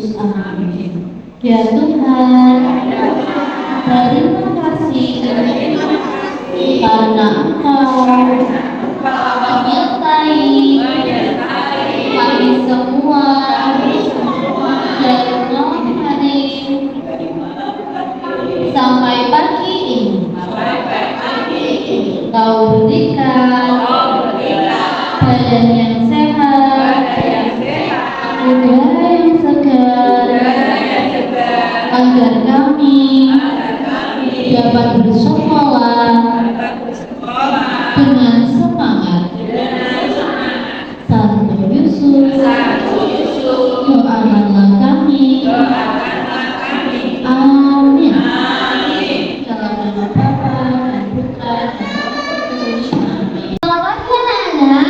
Kudus. Amin. Ya Tuhan, terima kasih karena Engkau menyertai kami semua dari malam hari sampai pagi ini. Kau berikan badan yang sehat, udara yang segar, agar kami dapat bersekolah dengan semangat. Santo Yesus, doakanlah kami. Amin. Dalam nama Bapa dan Putra dan Roh Kudus. Amin. Selamat anak-anak.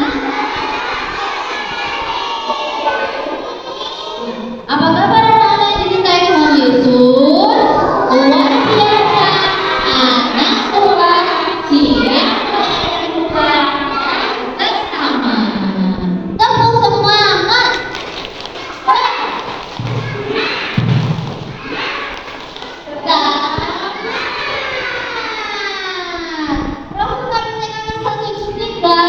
Apa kabar anak-anak yang dicintai Tuhan Yesus? Luar biasa. Anak Tuhan siap berjumpa bersama. Tepuk semangat. Kamu bukan menyenangkan satu juga.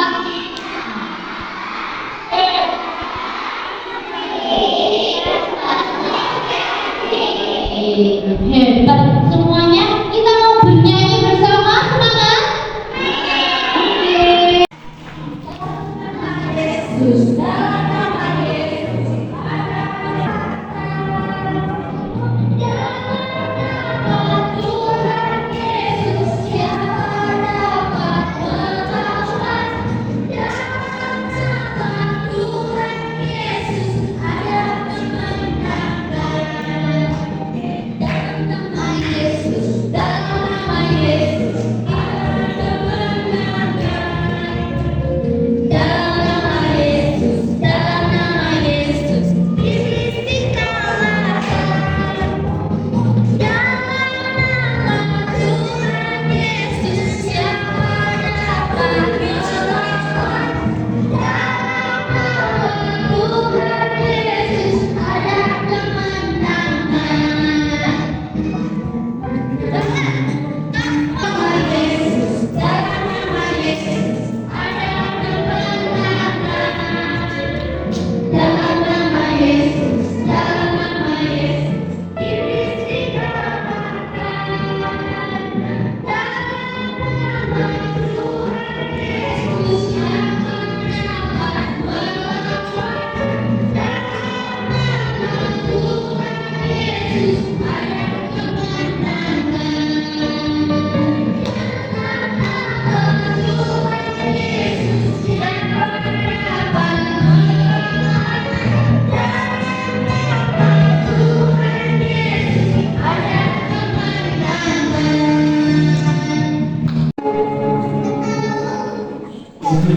Hebat semuanya, kita mau bernyanyi bersama, semangat. Yesus,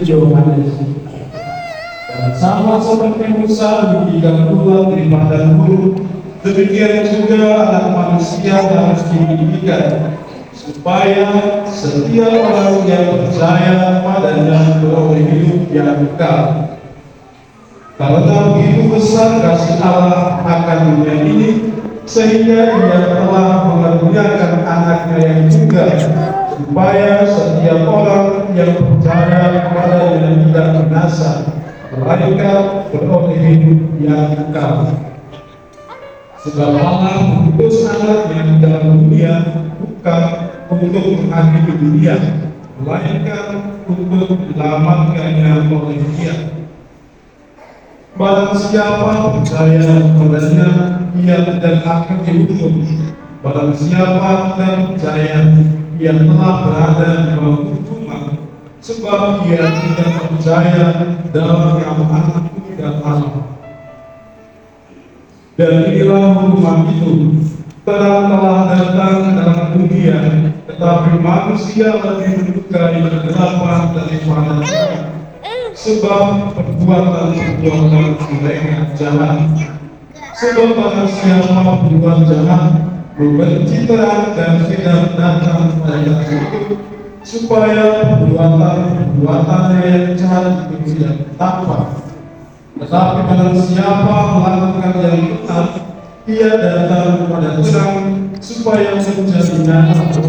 Yohanes. Dan sama seperti Musa diberikan ulang di padang gurun, demikian juga anak manusia harus diberikan, supaya setiap orang yang percaya padanya beroleh hidup yang kekal. Karena begitu besar kasih Allah akan dunia ini, sehingga Ia telah mengaruniakan anaknya yang tunggal, supaya setiap orang yang percaya kepadanya tidak binasa, melainkan beroleh hidup yang kekal. Sebab Allah mengutus anaknya di dalam dunia bukan untuk menghakimi dunia, melainkan untuk menyelamatkannya oleh Dia. Barang siapa percaya kepadanya, ia tidak akan dihukum. Barang siapa tidak percaya, ia telah berada di bawah hukuman, sebab ia tidak percaya dalam nama Anak Tunggal Allah. Dan inilah hukuman itu, terang telah datang dalam dunia, tetapi manusia lebih menyukai kegelapan daripada terang, sebab perbuatan-perbuatan mereka jahat. Sebab barang siapa berbuat jahat, membenci terang dan tidak datang pada itu, supaya perbuatan-perbuatannya yang jahat itu tidak tampak. Tetapi barang siapa melakukan yang benar, ia datang kepada terang supaya menjadi nyata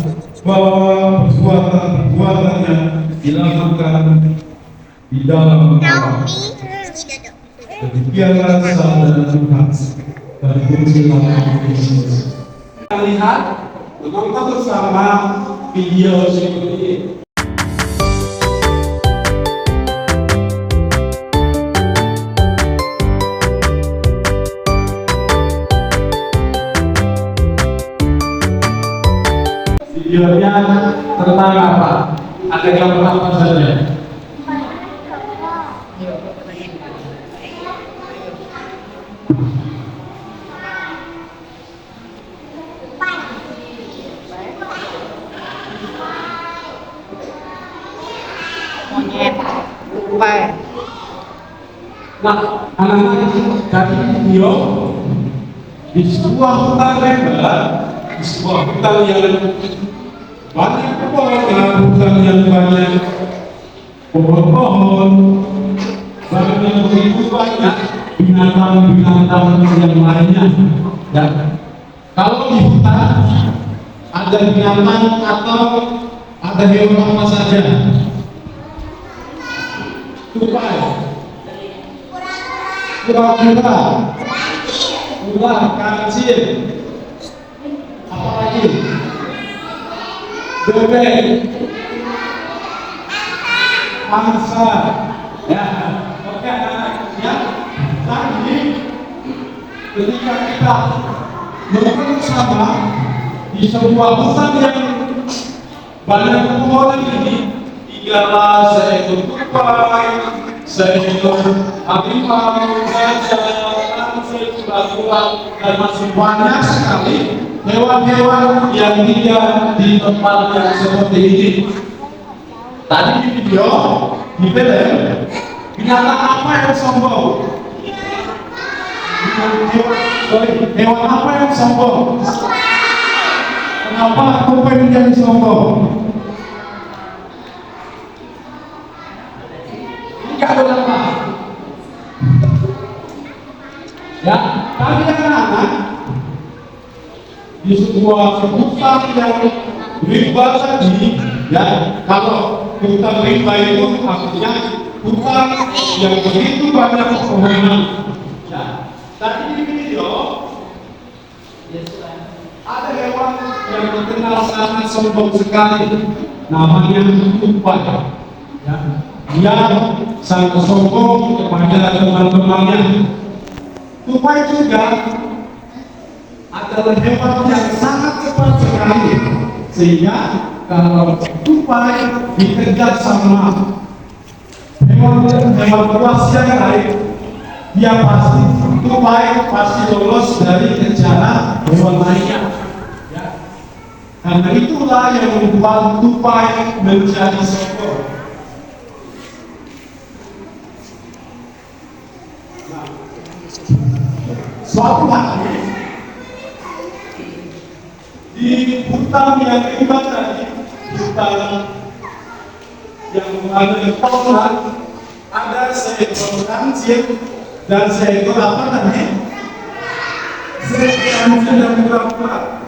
bahwa perbuatan-perbuatannya dilakukan di dalam Allah. Demikianlah sabda Tuhan. Dan pujilah Yesus. Kita lihat menonton bersama video ini. Videonya tentang apa? Ada gambar apa saja? Monyet, tupai. Nah, anak-anak dari video di sebuah hutan lebar, di sebuah hutan yang banyak pepohonan, hutan yang banyak pohon-pohon, banyak begitu banyak binatang-binatang yang lainnya. Ya, kalau di hutan ada binatang atau ada hewan apa saja? Tupai, kura-kura, ular, kancil, apa lagi? Bebek, angsa, ya, oke anak-anak, ya. Tadi ketika kita melakukan bersama di sebuah hutan yang banyak pepohonan ini, tigalah seekor tupai, seekor harimau, gajah, kancil, kura-kura, dan masih banyak sekali hewan-hewan yang tinggal di tempat yang seperti ini. Tadi di video, di film, binatang apa yang sombong? Hewan apa yang sombong? Kenapa tupai menjadi sombong? Kalau apa? Ya, kami anak-anak di sebuah hutan yang rimba tadi, ya, kalau hutan rimba itu artinya hutan yang begitu banyak pepohonan. Ya, tadi di video ada hewan yang terkenal sangat sombong sekali, namanya tupai. Ya. Dia sangat sombong kepada teman-temannya. Tupai juga adalah hewan yang sangat cepat sekali, sehingga kalau tupai dikejar sama hewan buas yang lain, dia pasti tupai pasti lolos dari kejaran hewan lainnya. Ya. Karena itulah yang membuat tupai menjadi sombong. Suatu hari di hutan yang rimba tadi, hutan yang ada pohon, ada seekor kancil dan seekor apa tadi? Seekor kancil dan kura-kura.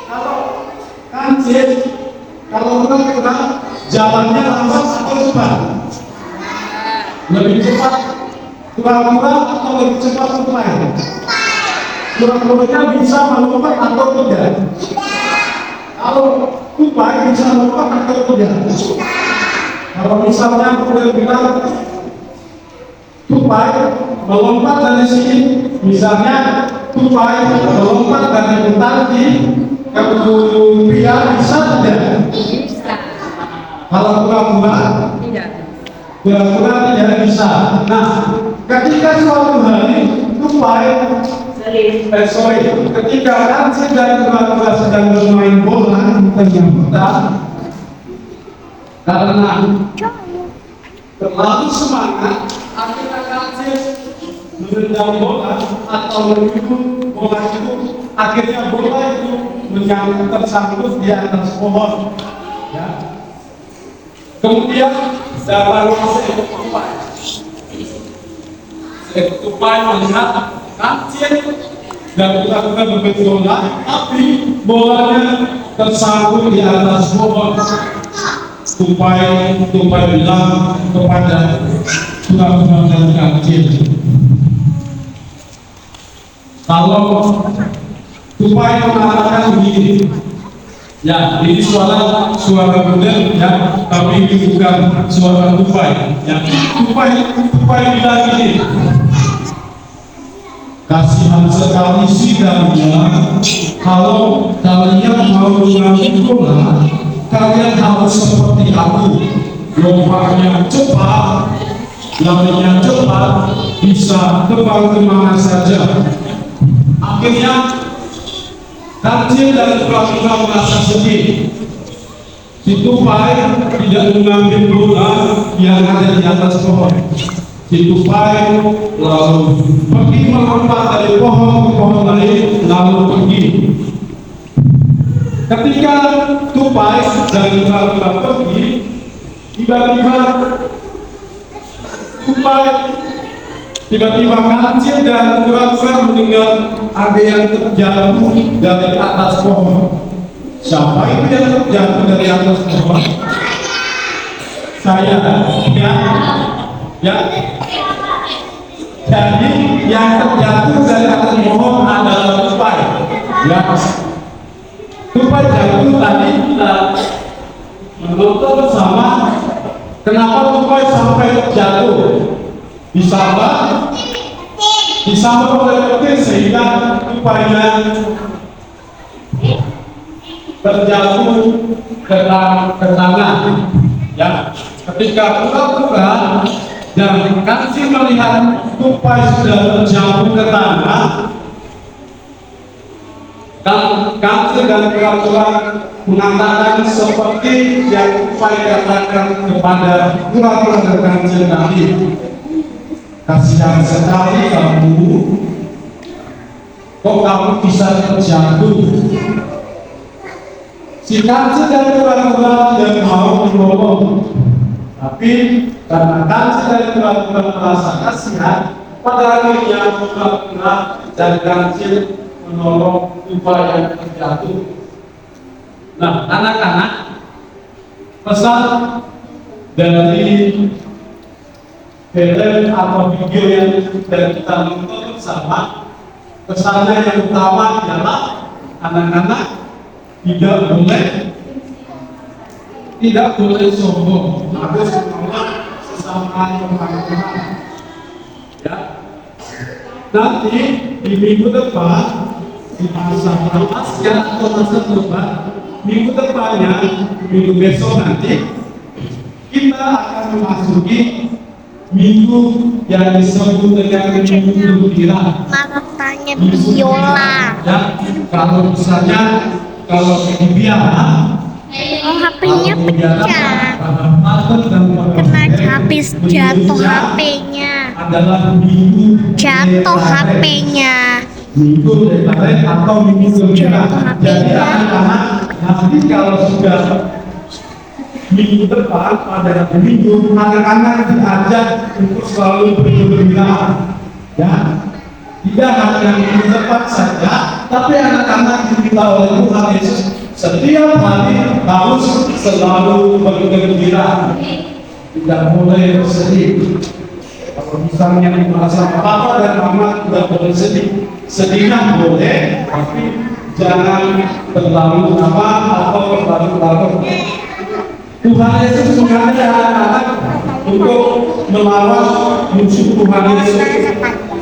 Kalau kancil, kalau kura-kura jalannya lambat atau cepat? Lebih cepat kura-kura atau lebih cepat tupai? Kura-kuranya bisa melompat atau tidak? Kalau tupai bisa melompat atau tidak? Kalau misalnya kita bilang tupai melompat dari sini, misalnya tupai melompat dari hutan di kebun pria, bisa tidak? Bisa. Kalau kura-kura Tidak. kura-kura tidak bisa. Nah, ketika suatu hari tupai ketika kancil dan kura-kura sedang bermain bola di tengah hutan, karena terlalu semangat, akhirnya kancil menendang bola atau menipu bola itu, akhirnya bola itu menyangkut tersangkut di atas pohon. Ya. Kemudian datanglah seekor tupai. Seekor tupai melihat kancil dan kita bermain bola, tapi bolanya tersangkut di atas pohon. Tupai bilang kepada pura-pura dan kancil, kalau Tupai mengatakan begini, ya ini suara benar ya, tapi ini bukan suara Tupai. Ya, Tupai bilang ini, kasihan sekali sidangnya, kalau kalian mau mengambil bola, kalian harus seperti aku, lompatnya cepat, larinya cepat, bisa terbang kemana saja. Akhirnya kancil dan pura-pura merasa sedih. Si Tupai tidak mengambil bola yang ada di atas pohon. Si Tupai lalu pergi melompat dari pohon ke pohon lain, lalu pergi. Ketika Tupai dan pura-pura pergi, tiba-tiba kancil dan pura-pura mendengar ada yang terjatuh dari atas pohon. Siapa itu yang terjatuh dari atas pohon? Saya, ya. Jadi yang terjatuh dari atas pohon adalah Tupai. Ya. Tupai jatuh tadi kita menonton bersama. Kenapa Tupai sampai terjatuh? Disambar oleh petir sehingga Tupainya terjatuh ke tanah. Ya, ketika pura-pura dan kancil melihat Tupai sudah terjatuh ke tanah, kancil dan pura-pura mengatakan seperti yang Tupai katakan kepada pura-pura dan kancil tadi. Kasihan sekali kamu, kok kamu bisa terjatuh? Si kancil dan pura-pura tidak mau menolong, tapi karena kancil dan pura-pura merasa kasihan, pada akhirnya pura-pura dan kancil menolong Tupai yang terjatuh. Nah, anak-anak, pesan dari film atau video yang sudah kita nonton bersama, pesannya yang utama adalah anak-anak tidak boleh sombong, harus menolak sesama teman-teman. Ya, nanti di minggu depan di masa pramasya atau masa depan, minggu depannya, minggu besok nanti kita akan memasuki minggu yang disebut dengan minggu gembira. Matanya biola. Ya, kalau misalnya kalau biara, HP-nya pecah. Kena habis jatuh HP-nya. adalah minggu Jatuh HP-nya. minggu lebaran atau minggu gembira. Jadi anak-anak nanti kalau sudah minggu depan pada hari Minggu, anak-anak diajak untuk selalu bergembira, ya. Tidak hanya minggu depan saja, tapi anak-anak diminta oleh Tuhan Yesus setiap hari harus selalu bergembira, tidak boleh bersedih. Kalau misalnya merasa papa dan mama tidak boleh sedih, sedihnya boleh, tapi jangan terlalu lama atau terlalu larut. Tuhan Yesus mengajak anak-anak untuk melawan musuh Tuhan Yesus.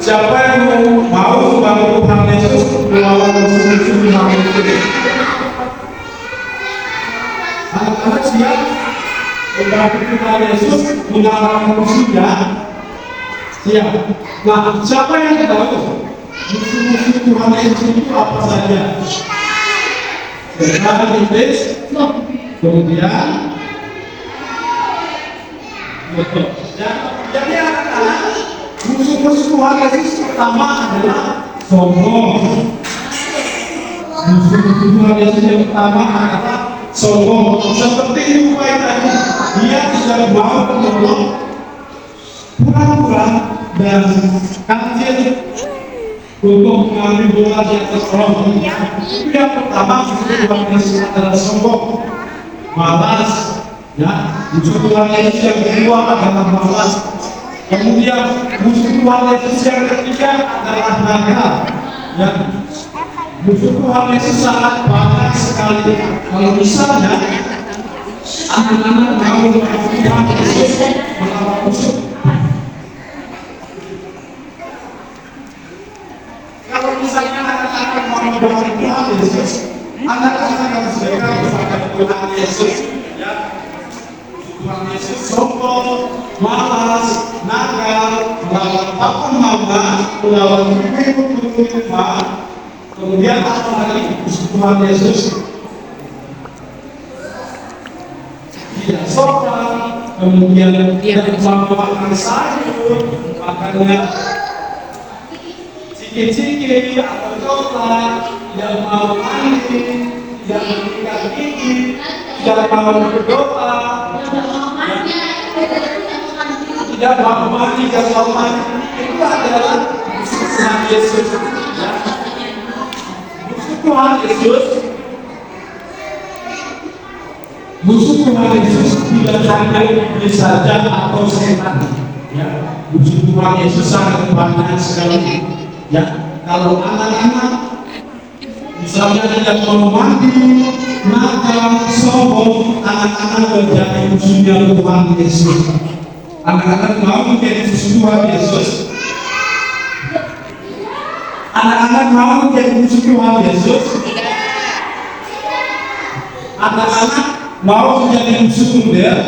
Siapa yang mau membantu Tuhan Yesus melawan musuh Tuhan Yesus? Anak-anak siap membantu Tuhan Yesus melawan musuhnya? Siap. Nah, siapa yang tahu musuh-musuh Tuhan Yesus itu apa saja? Sekarang iblis, kemudian jadi anak-anak, musuh-musuh Tuhan Yesus pertama adalah sombong. Musuh-musuh Tuhan Yesus yang pertama adalah sombong. Seperti Tupai tadi, dia tidak mau menolong pura-pura dan kancil untuk mengambil bola di atas kolom. Itu yang pertama, Tuhan Yesus adalah sombong, malas, ya. Musuh Tuhan Yesus yang kedua adalah malas. Kemudian musuh Tuhan Yesus yang ketiga adalah nakal, ya. Musuh Tuhan Yesus sangat banyak sekali. Kalau misalnya anak-anak mau melawan Tuhan Yesus, melawan musuh. Kalau misalnya anak-anak mau melawan Tuhan Yesus, anak-anak harus mereka bersama Tuhan Yesus, ya. Tuhan Yesus sombong, malas, nakal, melawan papa mama, melawan ibu rumah. Kemudian apa lagi? Tuhan Yesus tidak sopan, kemudian tidak mau makan sayur, makannya sikit-sikit atau coklat, tidak mau mandi, tidak mengikat gigi, tidak mau berdoa, tidak mau mandi, tidak mau mandi. Itu adalah Tuhan Yesus. Tuhan Yesus, musuh Tuhan Yesus tidak hanya iblis saja atau setan, ya. Musuh Tuhan Yesus sangat banyak sekali, ya. Kalau anak-anak misalnya tidak mau mandi, nakal, sombong, anak-anak menjadi musuhnya Tuhan Yesus. Anak-anak mau menjadi musuh Tuhan Yesus. Anak-anak mau menjadi musuh Tuhan Yesus. Anak-anak mau menjadi musuh model.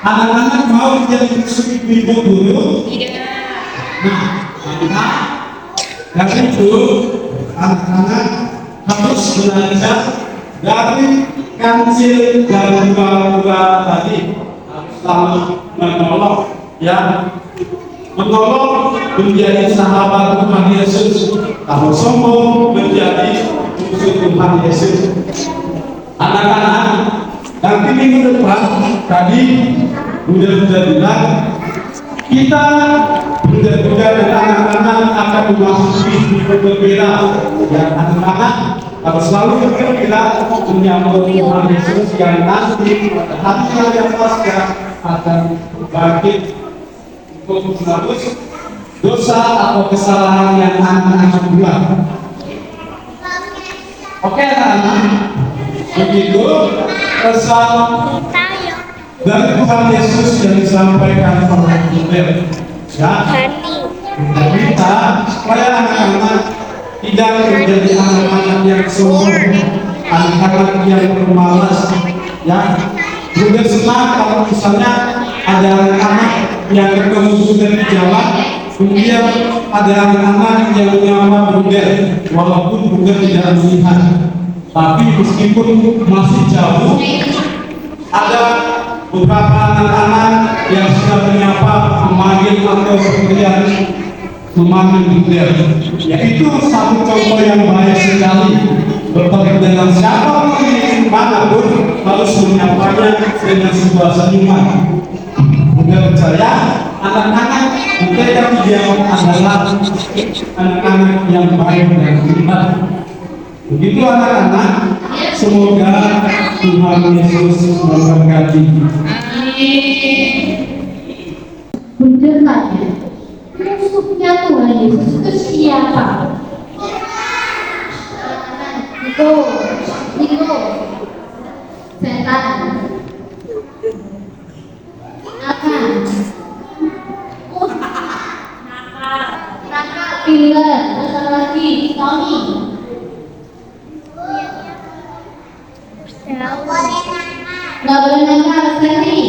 Anak-anak mau menjadi musuh ibu guru. Nah, dari itu anak-anak harus belajar dari kancil dan bunga-bunga tadi. Harus selalu menolong, ya. Menolong menjadi sahabat Tuhan Yesus. Kalau sombong menjadi musuh Tuhan Yesus. Anak-anak, nanti minggu depan tadi sudah bilang kita budak-budak dan anak-anak akan memasuki berbeda. Dan anak-anak harus selalu bergembira menyambut Tuhan Yesus yang nanti pada hari yang Paskah akan bangkit untuk menebus dosa atau kesalahan yang anak-anak buat. Oke, anak-anak, begitu pesan dari Tuhan Yesus yang disampaikan oleh Tuhan. Ya, kita supaya anak-anak tidak menjadi anak-anak yang sombong, anak-anak yang pemalas, ya. Juga senang kalau misalnya ada anak-anak yang ketemu Bunda di jalan, kemudian ada anak-anak yang menyapa Bunda walaupun Bunda tidak melihat, tapi meskipun masih jauh, ada beberapa anak-anak yang sudah menyapa, memanggil atau kemudian memanggil Bunda. Yaitu satu contoh yang baik sekali. Bertemu dengan siapa pun dimanapun harus menyapanya dengan sebuah senyuman. Bunda percaya anak-anak Bunda yang adalah anak-anak yang baik dan beriman. Begitu anak-anak, semoga Tuhan Yesus memberkati. Bunda tanya, musuhnya Tuhan Yesus itu siapa? Itu setan. Nakal, pinter, ada lagi, Tommy. Nggak boleh nakal, Sally.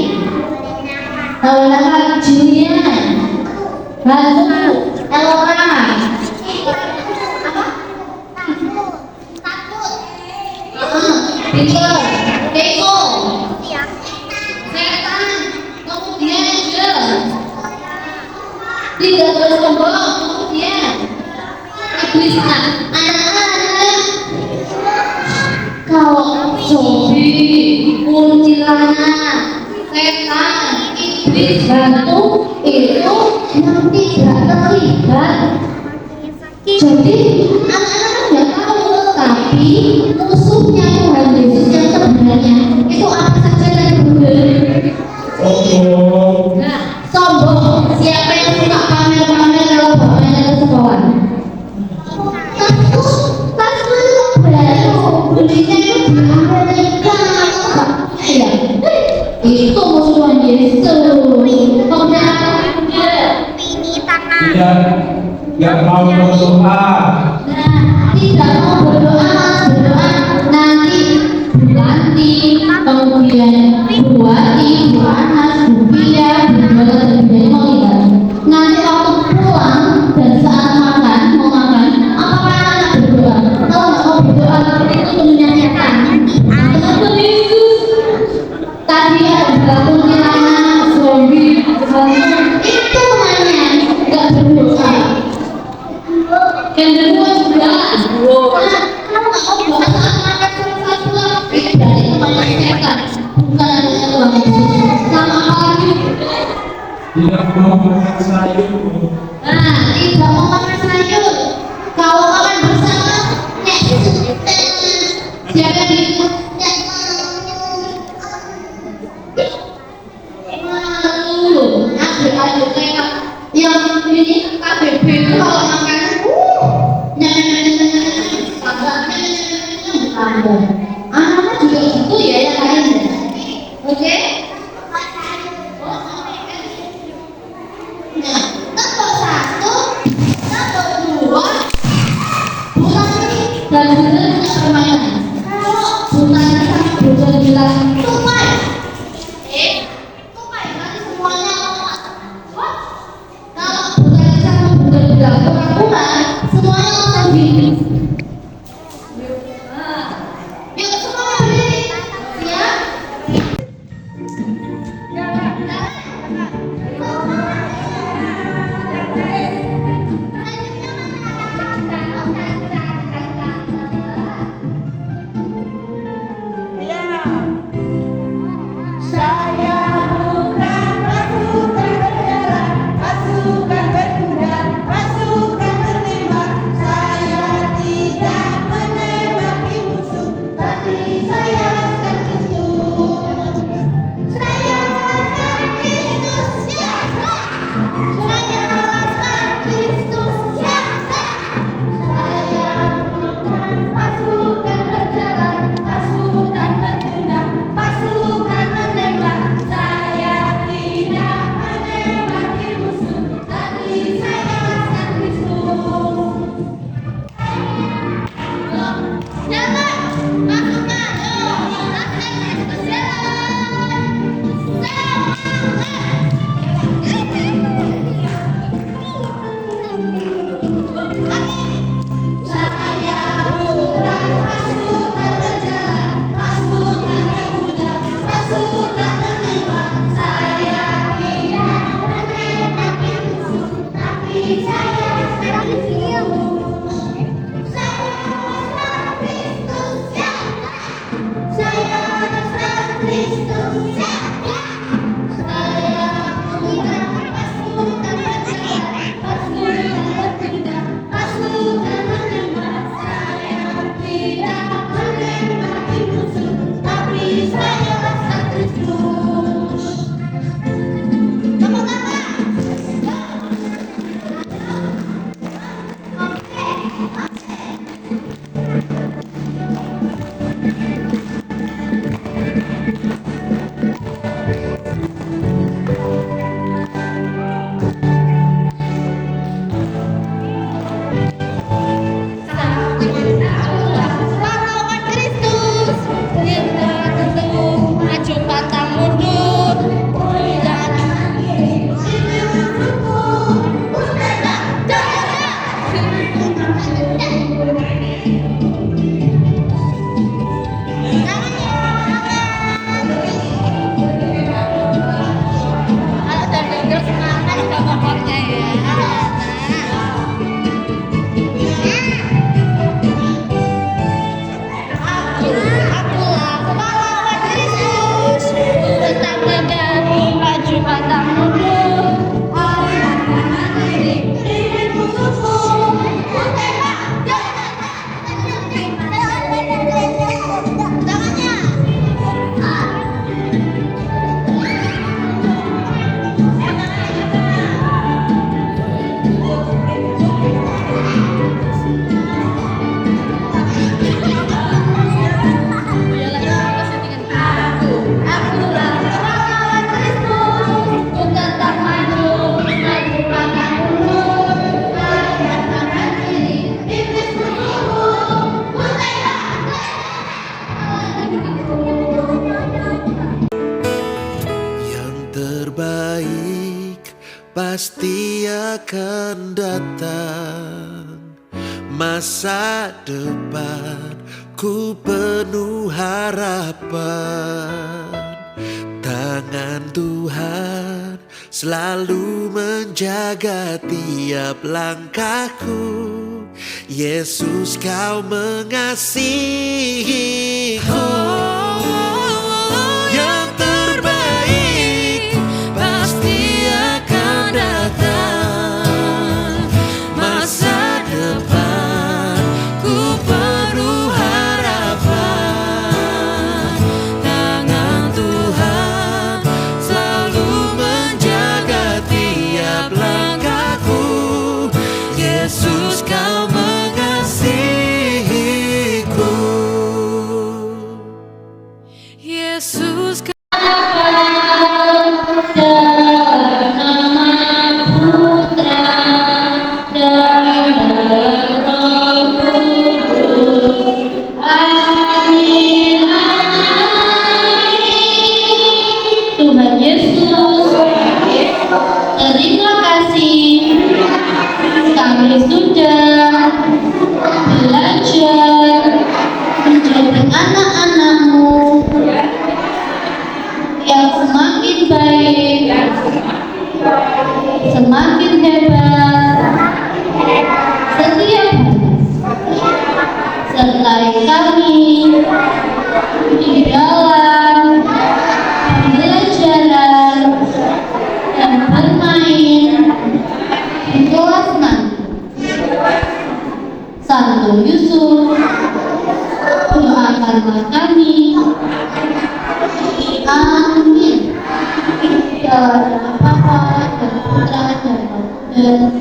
Nggak boleh nakal, Julian. Hantu, Elora. Pinter, Keiko, setan, kemudian tidak boleh sombong, kemudian iblis. Anak-anak, kalau zombie, kuntilanak, setan, iblis, hantu itu yang tidak terlibat Jadi anak-anak nggak tahu, tapi musuhnya Tuhan Yesus yang sebenarnya itu apa saja yang berbeda. Oh, Nah, sombong. Siapa yang suka pamer-pamer kalau bapaknya ke sekolah? Tas baru, belinya itu di Amerika. Iya, itu musuh Tuhan Yesus. Kemudian Tinggi tangan. tidak mau berdoa. nah, tidak mau berdoa nanti Bulanti, kemudian Buati, Bu Anas, Bu Pia, Bu Dola, dan Bu mau tinggal. Nanti waktu pulang dan saat makan, mau makan, apakah anak berdoa? Kalau nggak mau berdoa, itu tentunya setan. Tuhan Yesus. Tadi ada kuntilanak, zombie, itu namanya nggak berdoa. Yang kedua juga, kalau nggak mau doa saat makan selesai pulang, itu berarti namanya setan, bukan adanya Tuhan Yesus. Sama apa lagi? Tidak mau makan sayur. Nah, tidak mau makan sayur. Kalau makan bersama, siapa yang gitu? Malu. Adik-adik kayak yang ini KBB itu kalau makan, anak-anak juga gitu ya yang lain. Oke? Nah, nomor 1, nomor 2, Bulan dan Bulan punya permainan. Kalau Bulan sama Bulan bilang tumai, tumai nanti semuanya lompat. Kalau Bulan sama Bulan bilang pura-pura, semuanya lompat gini. Yuk semua berdiri, siap? akan datang, masa depan ku penuh harapan. Tangan Tuhan selalu menjaga tiap langkahku. Yesus, kau mengasihiku. Yang terbaik pasti akan datang, masa depan ku penuh harapan. Tangan Tuhan selalu menjaga tiap langkahku. Yesus, kau mengasihiku. Yesus, Tuhan Yesus, terima kasih. Kami sudah belajar menjadi anak-anak-Mu yang semakin baik, semakin hebat setiap hari. Sertai kami di dalam pembelajaran dan bermain di kelas nanti. Santo Yusuf, doakanlah kami. Amin. Ya Allah, Bapa dan Putra dan Roh Kudus.